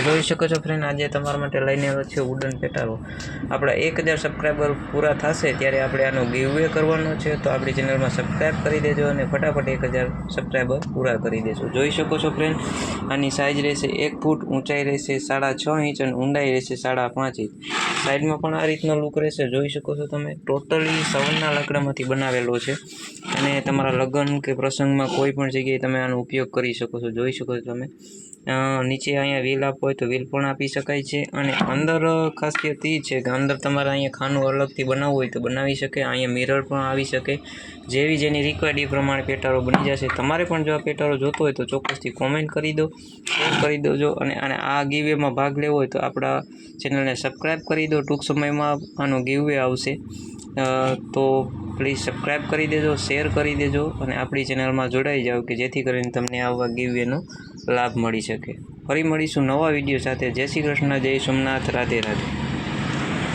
જોઈ શકો છો ફ્રેન્ડ, આજે તમારા માટે લઈને આવ્યો છે વુડન પેટારો। આપણા 1000 સબસ્ક્રાઈબર પૂરા થશે ત્યારે આપણે આનો ગીવવે કરવાનો છે, તો આપણી ચેનલમાં સબસ્ક્રાઈબ કરી દેજો અને ફટાફટ 1000 સબસ્ક્રાઈબર પૂરા કરી દેજો। જોઈ શકો છો ફ્રેન્ડ, આની સાઇઝ રહેશે 1 ફૂટ, ઊંચાઈ રહેશે 6.5 ઇંચ અને ઊંડાઈ રહેશે 5.5 ઇંચ। સાઈડમાં પણ આ રીતનો લુક રહેશે, જોઈ શકો છો તમે। ટોટલી સવનના લાકડામાંથી બનાવેલો છે અને તમારા લગ્ન કે પ્રસંગમાં કોઈ પણ જગ્યાએ તમે આનો ઉપયોગ કરી શકો છો। જોઈ શકો છો તમે, નીચે અહીંયા વ્હીલ આપવો હોય તો વ્હીલ પણ આપી શકાય છે અને અંદર ખાસિયત એ છે કે અંદર તમારે અહીંયા ખાનું અલગથી બનાવવું હોય તો બનાવી શકે। અહીંયા મિરર પણ આવી શકે, જેવી જેની રિક્વાયર્ડ એ પ્રમાણે પેટારો બની જશે। તમારે પણ જો આ પેટારો જોતો હોય તો ચોક્કસથી કોમેન્ટ કરી દો, શેર કરી દેજો અને આ ગીવવેમાં ભાગ લેવો હોય તો આપણા ચેનલને સબસ્ક્રાઈબ કરી દો। ટૂંક સમયમાં આનો ગીવવે આવશે, તો પ્લીઝ સબસ્ક્રાઈબ કરી દેજો, શેર કરી દેજો અને આપણી ચેનલમાં જોડાઈ જાઓ કે જેથી કરીને તમને આવા ગીવવેનો લાભ મળી શકે। ફરી મળીશું નવા વિડીયો સાથે। જય શ્રી કૃષ્ણ, જય સોમનાથ, રાધે રાધે।